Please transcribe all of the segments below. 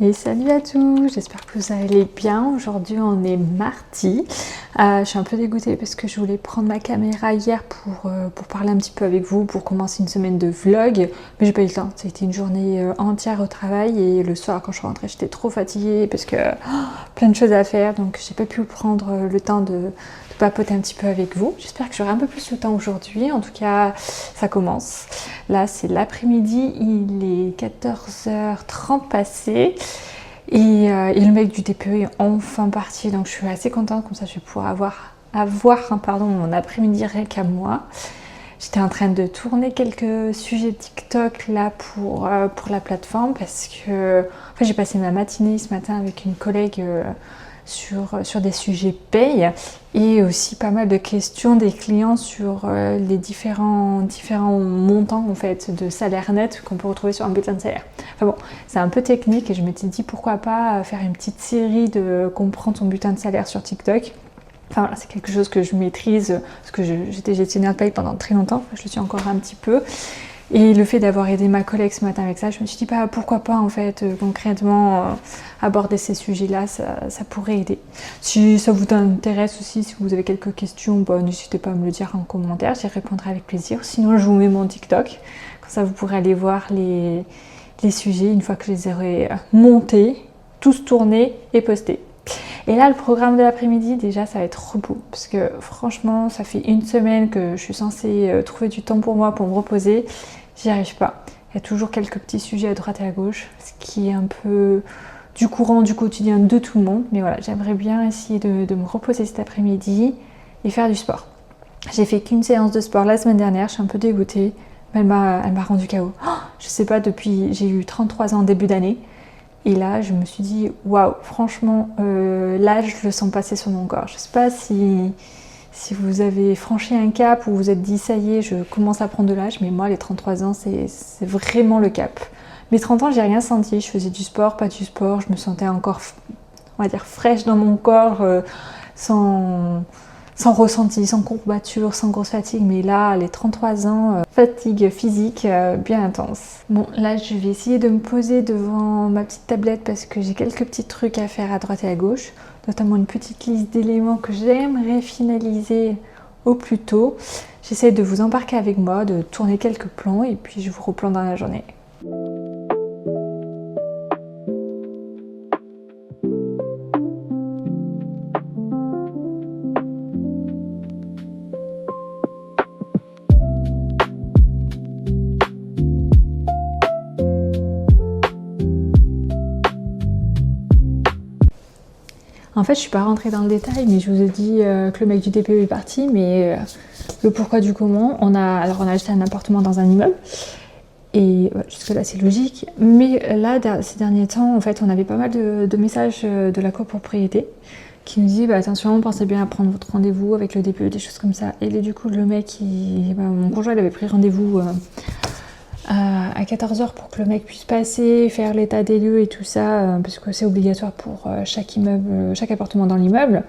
Et salut à tous, j'espère que vous allez bien. Aujourd'hui on est mardi. Je suis un peu dégoûtée parce que je voulais prendre ma caméra hier pour parler un petit peu avec vous, pour commencer une semaine de vlog. Mais j'ai pas eu le temps, c'était une journée entière au travail et le soir quand je suis rentrée j'étais trop fatiguée parce que plein de choses à faire. Donc j'ai pas pu prendre le temps de papoter un petit peu avec vous. J'espère que j'aurai un peu plus de temps aujourd'hui. En tout cas, ça commence. Là, c'est l'après-midi. Il est 14h30 passé. Et le mec du TPE est enfin parti. Donc, je suis assez contente. Comme ça, je vais pouvoir avoir mon après-midi rien qu'à moi. J'étais en train de tourner quelques sujets TikTok là pour la plateforme parce que en fait, j'ai passé ma matinée ce matin avec une collègue sur des sujets paye et aussi pas mal de questions des clients sur les différents montants en fait de salaire net qu'on peut retrouver sur un bulletin de salaire. Enfin bon, c'est un peu technique et je m'étais dit pourquoi pas faire une petite série de comprendre son bulletin de salaire sur TikTok. Enfin voilà, c'est quelque chose que je maîtrise parce que j'étais gestionnaire de paye pendant très longtemps, je le suis encore un petit peu. Et le fait d'avoir aidé ma collègue ce matin avec ça, je me suis dit pourquoi pas en fait concrètement aborder ces sujets-là, ça pourrait aider. Si ça vous intéresse aussi, si vous avez quelques questions, n'hésitez pas à me le dire en commentaire, j'y répondrai avec plaisir. Sinon je vous mets mon TikTok, comme ça vous pourrez aller voir les sujets une fois que je les aurai montés, tous tournés et postés. Et là, le programme de l'après-midi, déjà, ça va être repos. Parce que franchement, ça fait une semaine que je suis censée trouver du temps pour moi, pour me reposer. J'y arrive pas. Il y a toujours quelques petits sujets à droite et à gauche, ce qui est un peu du courant, du quotidien de tout le monde. Mais voilà, j'aimerais bien essayer de me reposer cet après-midi et faire du sport. J'ai fait qu'une séance de sport la semaine dernière, je suis un peu dégoûtée. Mais elle m'a rendu KO. Je sais pas, depuis, j'ai eu 33 ans début d'année. Et là, je me suis dit, waouh, franchement, là, je le sens passer sur mon corps. Je ne sais pas si vous avez franchi un cap ou vous êtes dit, ça y est, je commence à prendre de l'âge, mais moi, les 33 ans, c'est vraiment le cap. Mes 30 ans, j'ai rien senti. Je faisais du sport, pas du sport. Je me sentais encore, on va dire, fraîche dans mon corps, sans ressenti, sans courbature, sans grosse fatigue. Mais là, les 33 ans, fatigue physique bien intense. Bon, là, je vais essayer de me poser devant ma petite tablette parce que j'ai quelques petits trucs à faire à droite et à gauche. Notamment une petite liste d'éléments que j'aimerais finaliser au plus tôt. J'essaie de vous embarquer avec moi, de tourner quelques plans et puis je vous replante dans la journée. En fait, je suis pas rentrée dans le détail, mais je vous ai dit que le mec du TPE est parti, mais le pourquoi du comment, on a acheté un appartement dans un immeuble, et jusque là c'est logique, mais là, ces derniers temps, en fait, on avait pas mal de messages de la copropriété qui nous dit attention, pensez bien à prendre votre rendez-vous avec le DPE, des choses comme ça. Et du coup, le mec, mon conjoint, il avait pris rendez-vous à 14h pour que le mec puisse passer, faire l'état des lieux et tout ça, parce que c'est obligatoire pour chaque immeuble, chaque appartement dans l'immeuble.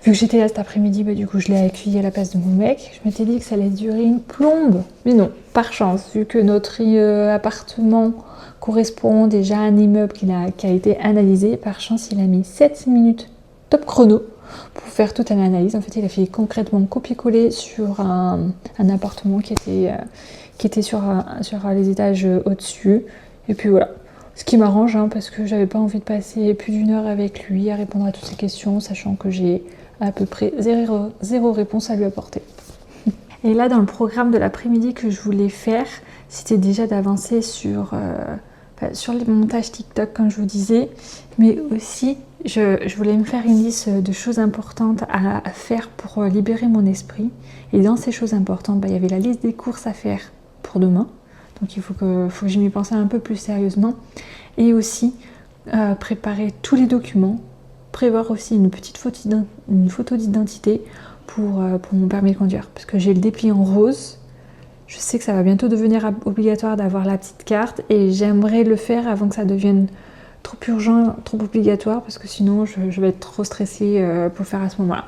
Vu que j'étais là cet après-midi, du coup je l'ai accueilli à la place de mon mec. Je m'étais dit que ça allait durer une plombe. Mais non, par chance, vu que notre appartement correspond déjà à un immeuble qui a été analysé, par chance il a mis 7 minutes top chrono pour faire toute une analyse. En fait, il a fait concrètement copier-coller sur un appartement qui était sur les étages au-dessus. Et puis voilà. Ce qui m'arrange, parce que j'avais pas envie de passer plus d'une heure avec lui à répondre à toutes ces questions, sachant que j'ai à peu près zéro réponse à lui apporter. Et là, dans le programme de l'après-midi que je voulais faire, c'était déjà d'avancer sur les montages TikTok, comme je vous disais, mais aussi je voulais me faire une liste de choses importantes à faire pour libérer mon esprit. Et dans ces choses importantes, il y avait la liste des courses à faire pour demain. Donc il faut que je m'y pense un peu plus sérieusement. Et aussi préparer tous les documents, prévoir aussi une petite photo d'identité pour mon permis de conduire. Parce que j'ai le dépliant en rose. Je sais que ça va bientôt devenir obligatoire d'avoir la petite carte et j'aimerais le faire avant que ça devienne trop urgent, trop obligatoire parce que sinon je vais être trop stressée pour le faire à ce moment-là.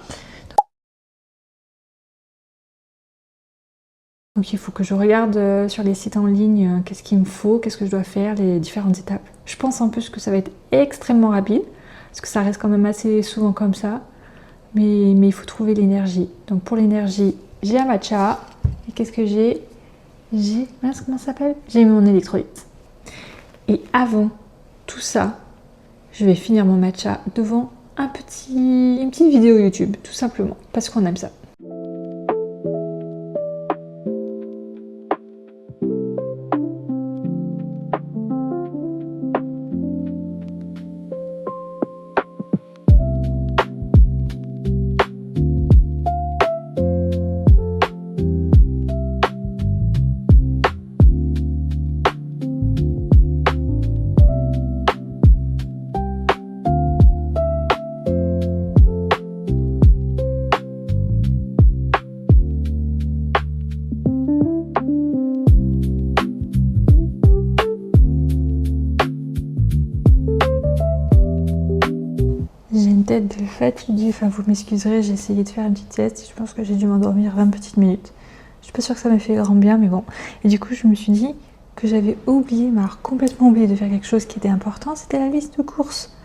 Donc il faut que je regarde sur les sites en ligne qu'est-ce qu'il me faut, qu'est-ce que je dois faire, les différentes étapes. Je pense en plus que ça va être extrêmement rapide, parce que ça reste quand même assez souvent comme ça. Mais il faut trouver l'énergie. Donc pour l'énergie, j'ai un matcha. Et qu'est-ce que j'ai? Mince, comment ça s'appelle? J'ai mon électrolyte. Et avant tout ça, je vais finir mon matcha devant une petite vidéo YouTube, tout simplement, parce qu'on aime ça. J'ai une tête de fatiguée, enfin vous m'excuserez, j'ai essayé de faire une petite sieste et je pense que j'ai dû m'endormir 20 petites minutes. Je suis pas sûre que ça m'a fait grand bien, mais bon. Et du coup, je me suis dit que j'avais oublié, mais alors complètement oublié de faire quelque chose qui était important, c'était la liste de courses.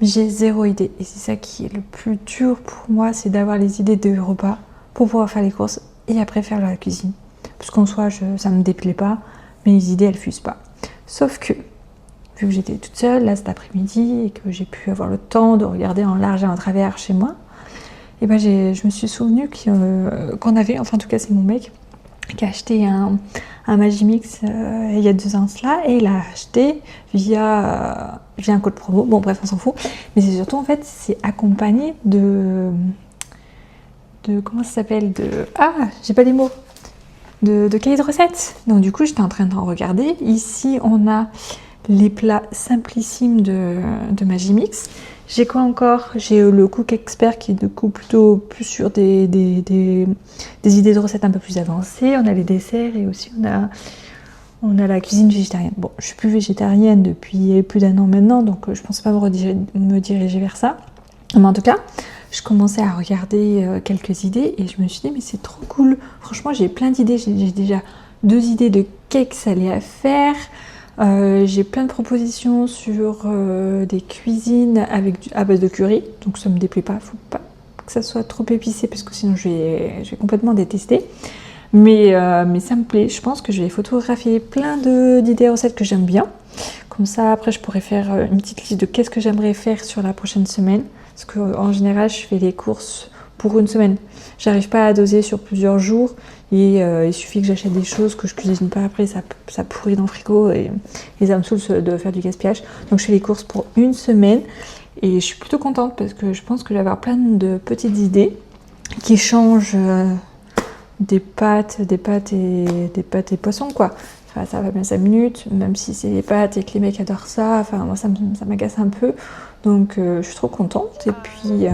J'ai zéro idée et c'est ça qui est le plus dur pour moi, c'est d'avoir les idées de repas pour pouvoir faire les courses et après faire la cuisine. Parce qu'en soi, ça me déplaît pas, mais les idées elles fusent pas. Sauf que vu que j'étais toute seule là cet après-midi et que j'ai pu avoir le temps de regarder en large et en travers chez moi, et ben je me suis souvenu qu'on avait, enfin en tout cas c'est mon mec qui a acheté un Magimix il y a 2 ans cela, et il l'a acheté via un code promo, bon bref on s'en fout, mais c'est surtout en fait c'est accompagné de comment ça s'appelle, j'ai pas les mots, de cahier de recettes. Donc du coup j'étais en train d'en regarder. Ici on a les plats simplissimes de Magimix. J'ai quoi encore? J'ai le Cook Expert qui est du coup plutôt plus sur des idées de recettes un peu plus avancées. On a les desserts et aussi on a la cuisine végétarienne. Bon, je suis plus végétarienne depuis plus d'1 an maintenant, donc je pense pas me diriger vers ça. Mais en tout cas, je commençais à regarder quelques idées et je me suis dit mais c'est trop cool. Franchement, j'ai plein d'idées. J'ai déjà 2 idées de cakes salés à faire. J'ai plein de propositions sur des cuisines à base de curry, donc ça me déplaît pas, faut pas que ça soit trop épicé parce que sinon je vais complètement détester. Mais ça me plaît, je pense que je vais photographier plein d'idées recettes que j'aime bien. Comme ça après je pourrais faire une petite liste de qu'est-ce que j'aimerais faire sur la prochaine semaine. Parce qu'en général je fais les courses pour une semaine. J'arrive pas à doser sur plusieurs jours et il suffit que j'achète des choses que je cuisine pas après, ça pourrit dans le frigo et ça me saoule de faire du gaspillage. Donc je fais les courses pour une semaine et je suis plutôt contente parce que je pense que je vais avoir plein de petites idées qui changent des pâtes et poissons quoi. Enfin, ça va bien 5 minutes, même si c'est les pâtes et que les mecs adorent ça, enfin moi ça m'agace un peu. Donc je suis trop contente et puis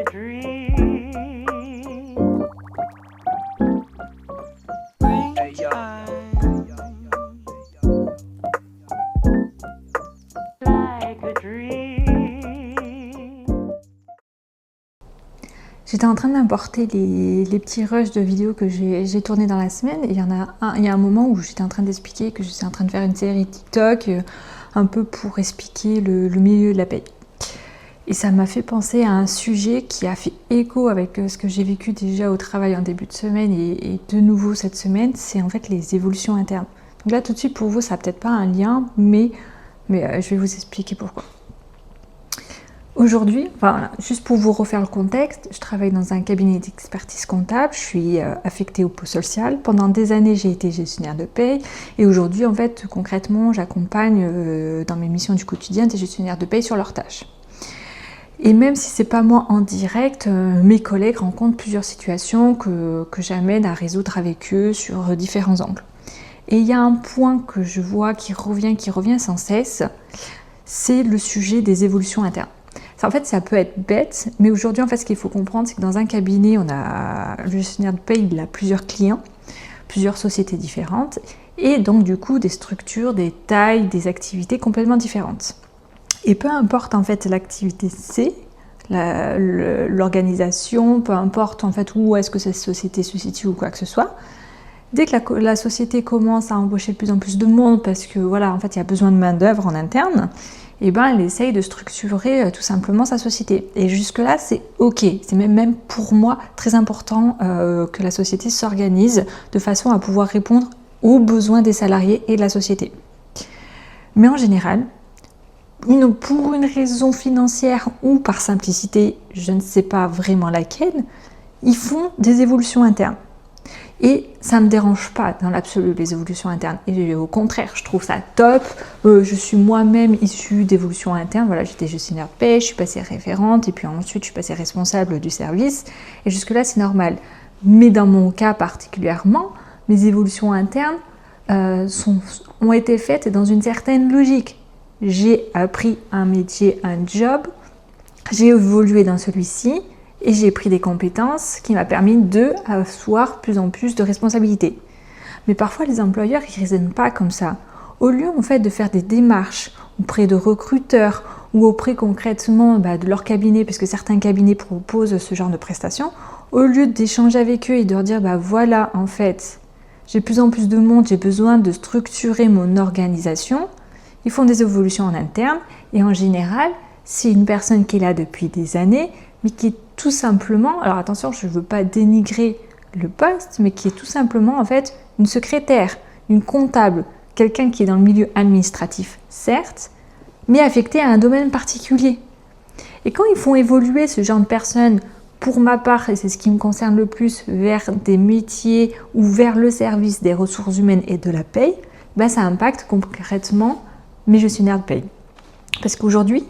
J'étais en train d'importer les petits rushs de vidéos que j'ai tournés dans la semaine. Et il y a un moment où j'étais en train d'expliquer que j'étais en train de faire une série TikTok un peu pour expliquer le milieu de la paye. Et ça m'a fait penser à un sujet qui a fait écho avec ce que j'ai vécu déjà au travail en début de semaine et de nouveau cette semaine, c'est en fait les évolutions internes. Donc là tout de suite pour vous ça n'a peut-être pas un lien, mais je vais vous expliquer pourquoi. Aujourd'hui, voilà, juste pour vous refaire le contexte, je travaille dans un cabinet d'expertise comptable, je suis affectée au pôle social. Pendant des années, j'ai été gestionnaire de paye et aujourd'hui, en fait, concrètement, j'accompagne dans mes missions du quotidien des gestionnaires de paye sur leurs tâches. Et même si c'est pas moi en direct, mes collègues rencontrent plusieurs situations que j'amène à résoudre avec eux sur différents angles. Et il y a un point que je vois qui revient sans cesse, c'est le sujet des évolutions internes. En fait, ça peut être bête, mais aujourd'hui, en fait, ce qu'il faut comprendre, c'est que dans un cabinet, le gestionnaire de paye, il a plusieurs clients, plusieurs sociétés différentes, et donc du coup, des structures, des tailles, des activités complètement différentes. Et peu importe en fait l'activité c'est, l'organisation, peu importe en fait où est-ce que cette société se situe ou quoi que ce soit, dès que la société commence à embaucher de plus en plus de monde parce que voilà, en fait, il y a besoin de main-d'œuvre en interne, et ben elle essaye de structurer tout simplement sa société. Et jusque-là, c'est ok. C'est même pour moi très important que la société s'organise de façon à pouvoir répondre aux besoins des salariés et de la société. Mais en général, pour une raison financière ou par simplicité, je ne sais pas vraiment laquelle, ils font des évolutions internes. Et ça ne me dérange pas dans l'absolu les évolutions internes. Et au contraire, je trouve ça top. Je suis moi-même issue d'évolutions internes. Voilà, j'étais gestionnaire de paie, je suis passée référente et puis ensuite je suis passée responsable du service. Et jusque-là, c'est normal. Mais dans mon cas particulièrement, mes évolutions internes ont été faites dans une certaine logique. J'ai appris un métier, un job, j'ai évolué dans celui-ci. Et j'ai pris des compétences qui m'ont permis d'avoir plus en plus de responsabilités. Mais parfois, les employeurs, ils ne raisonnent pas comme ça. Au lieu, en fait, de faire des démarches auprès de recruteurs ou auprès concrètement de leur cabinet, parce que certains cabinets proposent ce genre de prestations, au lieu d'échanger avec eux et de leur dire, voilà, en fait, j'ai de plus en plus de monde, j'ai besoin de structurer mon organisation, ils font des évolutions en interne et en général, c'est une personne qui est là depuis des années, mais qui est tout simplement, alors attention, je ne veux pas dénigrer le poste, mais qui est tout simplement en fait une secrétaire, une comptable, quelqu'un qui est dans le milieu administratif, certes, mais affecté à un domaine particulier. Et quand ils font évoluer ce genre de personnes, pour ma part, et c'est ce qui me concerne le plus, vers des métiers ou vers le service des ressources humaines et de la paye, ça impacte concrètement mes gestionnaires de paye. Parce qu'aujourd'hui,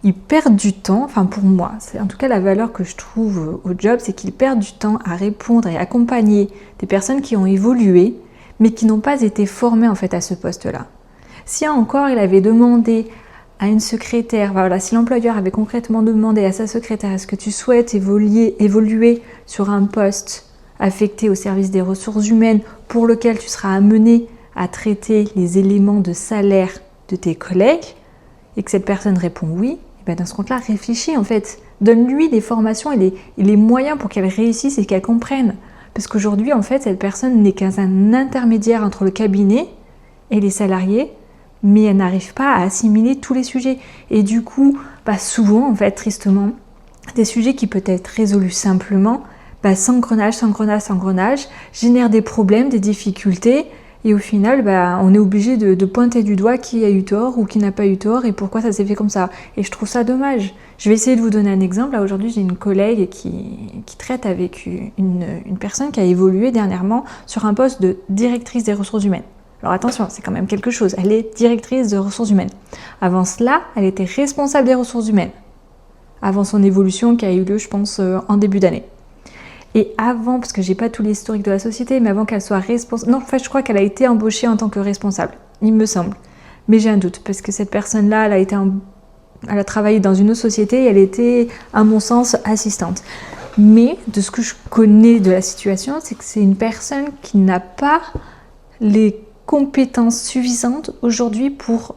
ils perdent du temps, enfin pour moi, c'est en tout cas la valeur que je trouve au job, c'est qu'ils perdent du temps à répondre et accompagner des personnes qui ont évolué, mais qui n'ont pas été formées en fait à ce poste-là. Si encore il avait demandé à une secrétaire, si l'employeur avait concrètement demandé à sa secrétaire, est-ce que tu souhaites évoluer sur un poste affecté au service des ressources humaines pour lequel tu seras amené à traiter les éléments de salaire de tes collègues, et que cette personne répond oui, dans ce compte-là, réfléchis en fait. Donne-lui des formations et les moyens pour qu'elle réussisse et qu'elle comprenne. Parce qu'aujourd'hui, en fait, cette personne n'est qu'un intermédiaire entre le cabinet et les salariés, mais elle n'arrive pas à assimiler tous les sujets. Et du coup, souvent, en fait, tristement, des sujets qui peuvent être résolus simplement, s'engrenage, génèrent des problèmes, des difficultés. Et au final, on est obligé de pointer du doigt qui a eu tort ou qui n'a pas eu tort et pourquoi ça s'est fait comme ça. Et je trouve ça dommage. Je vais essayer de vous donner un exemple. Là, aujourd'hui, j'ai une collègue qui traite avec une personne qui a évolué dernièrement sur un poste de directrice des ressources humaines. Alors attention, c'est quand même quelque chose. Elle est directrice de ressources humaines. Avant cela, elle était responsable des ressources humaines. Avant son évolution qui a eu lieu, je pense, en début d'année. Et avant, parce que j'ai pas tout l'historique de la société, mais avant qu'elle soit responsable... Non, en fait, je crois qu'elle a été embauchée en tant que responsable, il me semble. Mais j'ai un doute, parce que cette personne-là, elle a été elle a travaillé dans une autre société et elle était, à mon sens, assistante. Mais de ce que je connais de la situation, c'est que c'est une personne qui n'a pas les compétences suffisantes aujourd'hui pour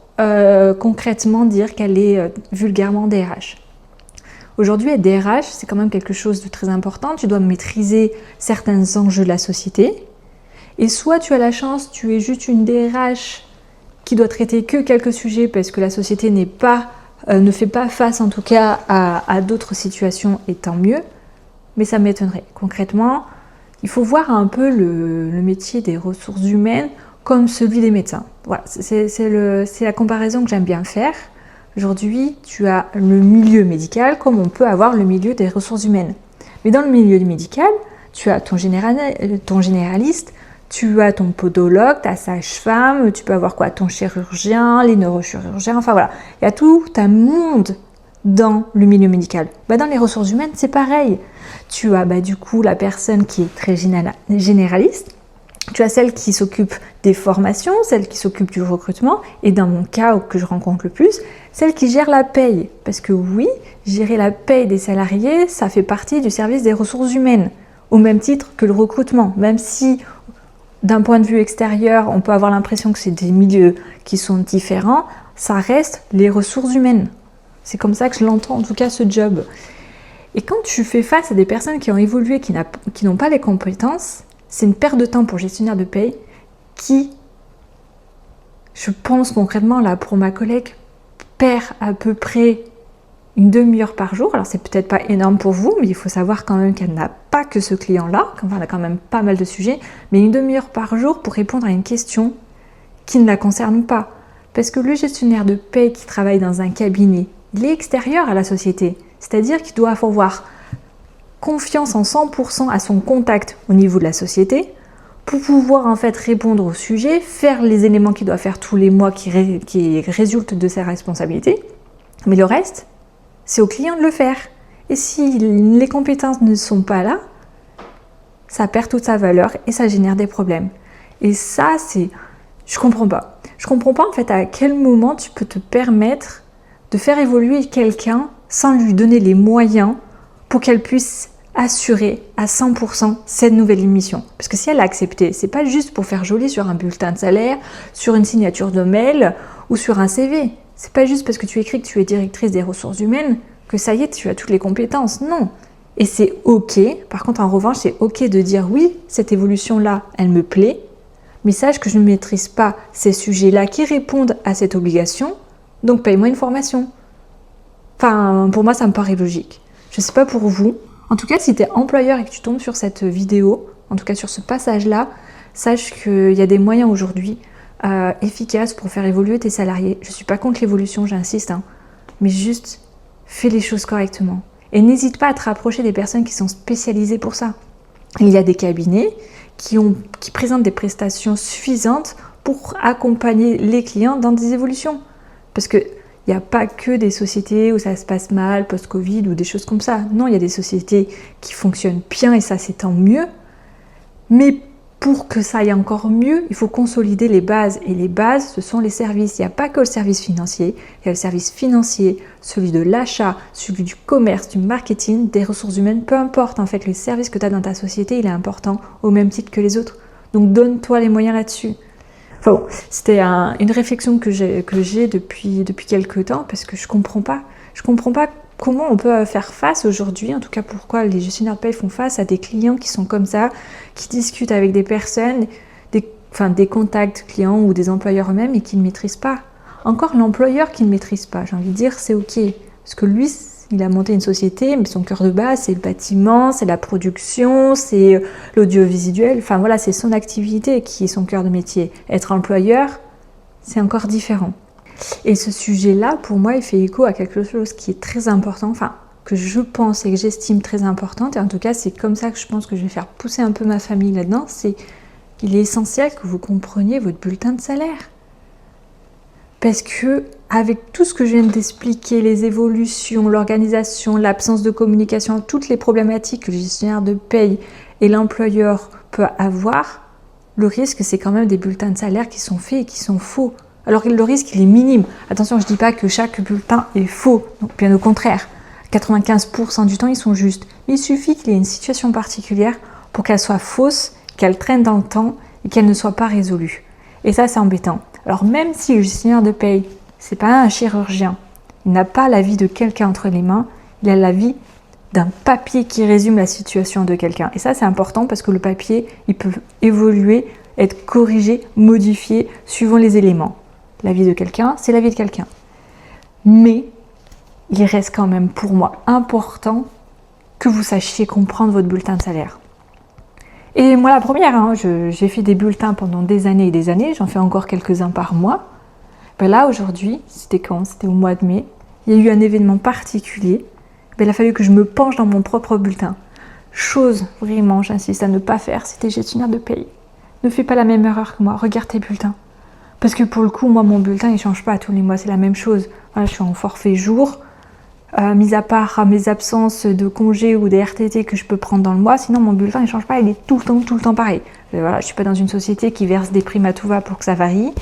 concrètement dire qu'elle est vulgairement DRH. Aujourd'hui, être DRH, c'est quand même quelque chose de très important. Tu dois maîtriser certains enjeux de la société. Et soit tu as la chance, tu es juste une DRH qui doit traiter que quelques sujets parce que la société ne fait pas face en tout cas à d'autres situations, et tant mieux. Mais ça m'étonnerait. Concrètement, il faut voir un peu le métier des ressources humaines comme celui des médecins. Voilà, c'est la comparaison que j'aime bien faire. Aujourd'hui, tu as le milieu médical comme on peut avoir le milieu des ressources humaines. Mais dans le milieu médical, tu as ton généraliste, tu as ton podologue, ta sage-femme, tu peux avoir quoi, ton chirurgien, les neurochirurgiens, enfin voilà. Il y a tout un monde dans le milieu médical. Dans les ressources humaines, c'est pareil. Tu as du coup la personne qui est très généraliste, tu as celle qui s'occupe des formations, celle qui s'occupe du recrutement, et dans mon cas que je rencontre le plus, celle qui gère la paye. Parce que oui, gérer la paye des salariés, ça fait partie du service des ressources humaines, au même titre que le recrutement, même si d'un point de vue extérieur, on peut avoir l'impression que c'est des milieux qui sont différents, ça reste les ressources humaines. C'est comme ça que je l'entends, en tout cas, ce job. Et quand tu fais face à des personnes qui ont évolué, qui n'ont pas les compétences, c'est une perte de temps pour le gestionnaire de paye qui, je pense concrètement, là, pour ma collègue, perd à peu près une demi-heure par jour. Alors, c'est peut-être pas énorme pour vous, mais il faut savoir quand même qu'elle n'a pas que ce client-là. Enfin, elle a quand même pas mal de sujets, mais une demi-heure par jour pour répondre à une question qui ne la concerne pas. Parce que le gestionnaire de paye qui travaille dans un cabinet, il est extérieur à la société. C'est-à-dire qu'il doit avoir confiance en 100% à son contact au niveau de la société pour pouvoir en fait répondre au sujet, faire les éléments qu'il doit faire tous les mois qui résultent de ses responsabilités. Mais le reste, c'est au client de le faire. Et si les compétences ne sont pas là, ça perd toute sa valeur et ça génère des problèmes. Et ça, je comprends pas. Je comprends pas en fait à quel moment tu peux te permettre de faire évoluer quelqu'un sans lui donner les moyens pour qu'elle puisse assurer à 100% cette nouvelle mission. Parce que si elle a accepté, c'est pas juste pour faire joli sur un bulletin de salaire, sur une signature de mail ou sur un CV. C'est pas juste parce que tu écris que tu es directrice des ressources humaines que ça y est, tu as toutes les compétences. Non. Et c'est ok. Par contre, en revanche, c'est ok de dire oui, cette évolution-là, elle me plaît, mais sache que je ne maîtrise pas ces sujets-là qui répondent à cette obligation, donc paye-moi une formation. Enfin, pour moi, ça me paraît logique. Je sais pas pour vous. En tout cas, si tu es employeur et que tu tombes sur cette vidéo, en tout cas sur ce passage-là, sache qu'il y a des moyens aujourd'hui efficaces pour faire évoluer tes salariés. Je ne suis pas contre l'évolution, j'insiste, mais juste fais les choses correctement. Et n'hésite pas à te rapprocher des personnes qui sont spécialisées pour ça. Il y a des cabinets qui présentent des prestations suffisantes pour accompagner les clients dans des évolutions. Parce que il n'y a pas que des sociétés où ça se passe mal, post-Covid ou des choses comme ça. Non, il y a des sociétés qui fonctionnent bien et ça, c'est tant mieux. Mais pour que ça aille encore mieux, il faut consolider les bases. Et les bases, ce sont les services. Il n'y a pas que le service financier. Il y a le service financier, celui de l'achat, celui du commerce, du marketing, des ressources humaines. Peu importe, en fait, le service que tu as dans ta société, il est important au même titre que les autres. Donc, donne-toi les moyens là-dessus. Enfin bon, c'était une réflexion que j'ai depuis quelques temps parce que je comprends pas comment on peut faire face aujourd'hui, en tout cas pourquoi les gestionnaires de paye font face à des clients qui sont comme ça, qui discutent avec des personnes, des contacts clients ou des employeurs eux-mêmes et qui ne maîtrisent pas. Encore l'employeur qui ne maîtrise pas, j'ai envie de dire c'est ok, parce que lui il a monté une société, mais son cœur de base, c'est le bâtiment, c'est la production, c'est l'audiovisuel. Enfin voilà, c'est son activité qui est son cœur de métier. Être employeur, c'est encore différent. Et ce sujet-là, pour moi, il fait écho à quelque chose qui est très important, enfin, que je pense et que j'estime très importante. Et en tout cas, c'est comme ça que je pense que je vais faire pousser un peu ma famille là-dedans. C'est qu'il est essentiel que vous compreniez votre bulletin de salaire. Parce que avec tout ce que je viens d'expliquer, les évolutions, l'organisation, l'absence de communication, toutes les problématiques que le gestionnaire de paye et l'employeur peut avoir, le risque c'est quand même des bulletins de salaire qui sont faits et qui sont faux. Alors que le risque, il est minime. Attention, je ne dis pas que chaque bulletin est faux, donc bien au contraire. 95% du temps, ils sont justes. Mais il suffit qu'il y ait une situation particulière pour qu'elle soit fausse, qu'elle traîne dans le temps et qu'elle ne soit pas résolue. Et ça, c'est embêtant. Alors même si le gestionnaire de paye, c'est pas un chirurgien, il n'a pas la vie de quelqu'un entre les mains, il a la vie d'un papier qui résume la situation de quelqu'un. Et ça, c'est important parce que le papier, il peut évoluer, être corrigé, modifié suivant les éléments. La vie de quelqu'un, c'est la vie de quelqu'un. Mais il reste quand même pour moi important que vous sachiez comprendre votre bulletin de salaire. Et moi la première, j'ai fait des bulletins pendant des années et des années, j'en fais encore quelques-uns par mois. Ben là aujourd'hui, c'était quand? C'était au mois de mai, il y a eu un événement particulier, ben, il a fallu que je me penche dans mon propre bulletin. Chose, vraiment, j'insiste à ne pas faire si tu es gestionnaire de paye. Ne fais pas la même erreur que moi, regarde tes bulletins. Parce que pour le coup, moi mon bulletin il ne change pas tous les mois, c'est la même chose. Voilà, je suis en forfait jour. Mis à part mes absences de congés ou des RTT que je peux prendre dans le mois, sinon mon bulletin ne change pas, il est tout le temps pareil. Voilà, je ne suis pas dans une société qui verse des primes à tout va pour que ça varie,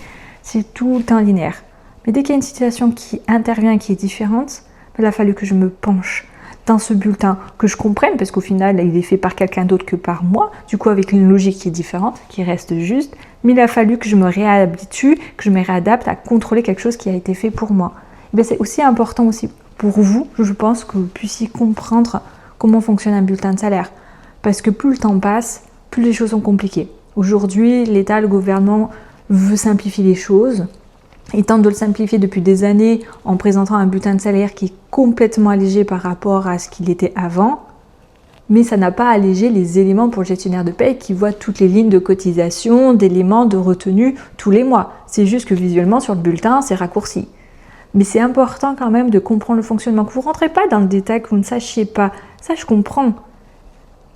c'est tout le temps linéaire. Mais dès qu'il y a une situation qui intervient, qui est différente, il a fallu que je me penche dans ce bulletin, que je comprenne, parce qu'au final, il est fait par quelqu'un d'autre que par moi, du coup avec une logique qui est différente, qui reste juste, mais il a fallu que je me réhabitue, que je me réadapte à contrôler quelque chose qui a été fait pour moi. Et c'est aussi important aussi pour vous, je pense, que vous puissiez comprendre comment fonctionne un bulletin de salaire. Parce que plus le temps passe, plus les choses sont compliquées. Aujourd'hui, l'État, le gouvernement veut simplifier les choses. Il tente de le simplifier depuis des années en présentant un bulletin de salaire qui est complètement allégé par rapport à ce qu'il était avant. Mais ça n'a pas allégé les éléments pour le gestionnaire de paye qui voit toutes les lignes de cotisation, d'éléments de retenue tous les mois. C'est juste que visuellement, sur le bulletin, c'est raccourci. Mais c'est important quand même de comprendre le fonctionnement, que vous ne rentrez pas dans le détail, que vous ne sachiez pas. Ça, je comprends.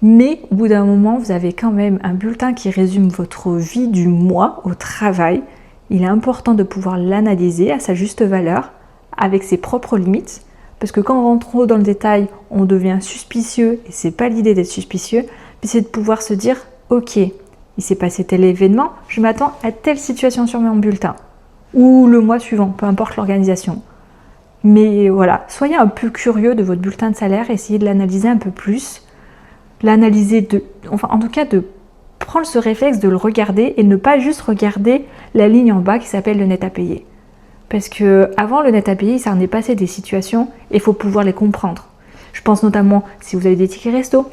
Mais au bout d'un moment, vous avez quand même un bulletin qui résume votre vie du mois au travail. Il est important de pouvoir l'analyser à sa juste valeur, avec ses propres limites. Parce que quand on rentre trop dans le détail, on devient suspicieux. Et c'est pas l'idée d'être suspicieux, mais c'est de pouvoir se dire, ok, il s'est passé tel événement, je m'attends à telle situation sur mon bulletin. Ou le mois suivant, peu importe l'organisation. Mais voilà, soyez un peu curieux de votre bulletin de salaire, essayez de l'analyser un peu plus, en tout cas de prendre ce réflexe de le regarder et ne pas juste regarder la ligne en bas qui s'appelle le net à payer. Parce que avant le net à payer, ça en est passé des situations et il faut pouvoir les comprendre. Je pense notamment si vous avez des tickets resto,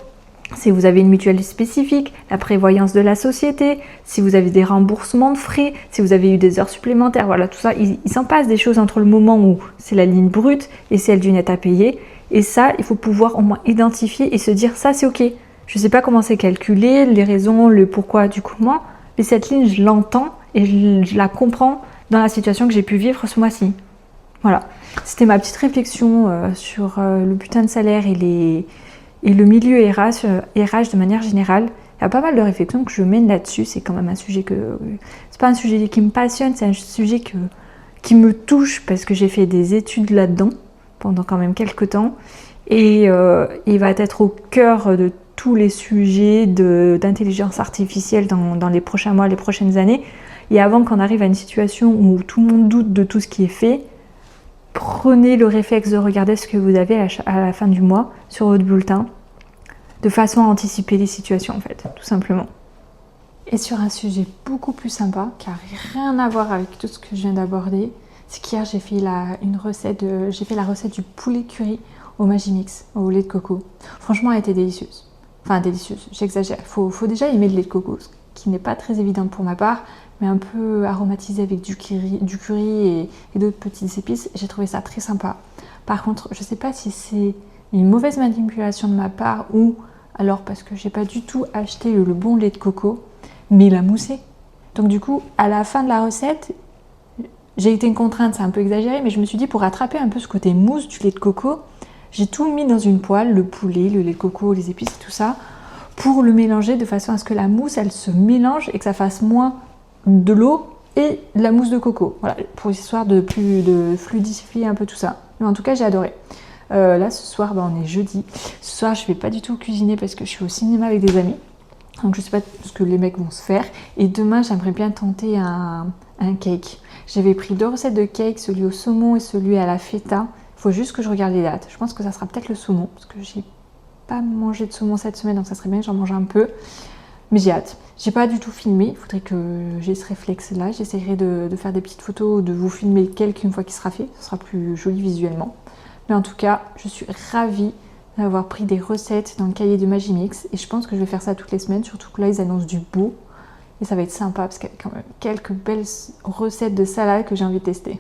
si vous avez une mutuelle spécifique, la prévoyance de la société, si vous avez des remboursements de frais, si vous avez eu des heures supplémentaires, voilà, tout ça, il s'en passe des choses entre le moment où c'est la ligne brute et celle du net à payer. Et ça, il faut pouvoir au moins identifier et se dire, ça c'est ok. Je ne sais pas comment c'est calculé, les raisons, le pourquoi du comment, mais cette ligne, je l'entends et je la comprends dans la situation que j'ai pu vivre ce mois-ci. Voilà, c'était ma petite réflexion sur le bulletin de salaire et le milieu RH de manière générale. Il y a pas mal de réflexions que je mène là-dessus. C'est quand même un sujet c'est pas un sujet qui me passionne, c'est un sujet qui me touche parce que j'ai fait des études là-dedans pendant quand même quelques temps. Et il va être au cœur de tous les sujets d'intelligence artificielle dans les prochains mois, les prochaines années. Et avant qu'on arrive à une situation où tout le monde doute de tout ce qui est fait, prenez le réflexe de regarder ce que vous avez à la fin du mois sur votre bulletin, de façon à anticiper les situations en fait, tout simplement. Et sur un sujet beaucoup plus sympa, qui n'a rien à voir avec tout ce que je viens d'aborder, c'est qu'hier j'ai fait la recette du poulet curry au Magimix, au lait de coco. Franchement, elle était délicieuse. Enfin, délicieuse, j'exagère. Faut déjà aimer le lait de coco, ce qui n'est pas très évident pour ma part, mais un peu aromatisé avec du curry et d'autres petites épices. J'ai trouvé ça très sympa. Par contre, je ne sais pas si c'est une mauvaise manipulation de ma part ou alors parce que j'ai pas du tout acheté le bon lait de coco, mais il a moussé. Donc du coup, à la fin de la recette, j'ai été une contrainte, c'est un peu exagéré, mais je me suis dit pour rattraper un peu ce côté mousse du lait de coco, j'ai tout mis dans une poêle, le poulet, le lait de coco, les épices et tout ça, pour le mélanger de façon à ce que la mousse, elle se mélange et que ça fasse moins de l'eau et de la mousse de coco. Voilà, pour histoire de fluidifier un peu tout ça. Mais en tout cas, j'ai adoré. Là, ce soir, on est jeudi. Ce soir, je ne vais pas du tout cuisiner parce que je suis au cinéma avec des amis. Donc je sais pas ce que les mecs vont se faire. Et demain, j'aimerais bien tenter un cake. J'avais pris 2 recettes de cake, celui au saumon et celui à la feta. Il faut juste que je regarde les dates. Je pense que ça sera peut-être le saumon, parce que j'ai pas mangé de saumon cette semaine, donc ça serait bien que j'en mange un peu. Mais j'ai hâte. J'ai pas du tout filmé. Il faudrait que j'ai ce réflexe-là. J'essaierai de faire des petites photos, de vous filmer le cake une fois qu'il sera fait. Ce sera plus joli visuellement. Mais en tout cas, je suis ravie d'avoir pris des recettes dans le cahier de Magimix. Et je pense que je vais faire ça toutes les semaines, surtout que là, ils annoncent du beau. Et ça va être sympa parce qu'il y a quand même quelques belles recettes de salade que j'ai envie de tester.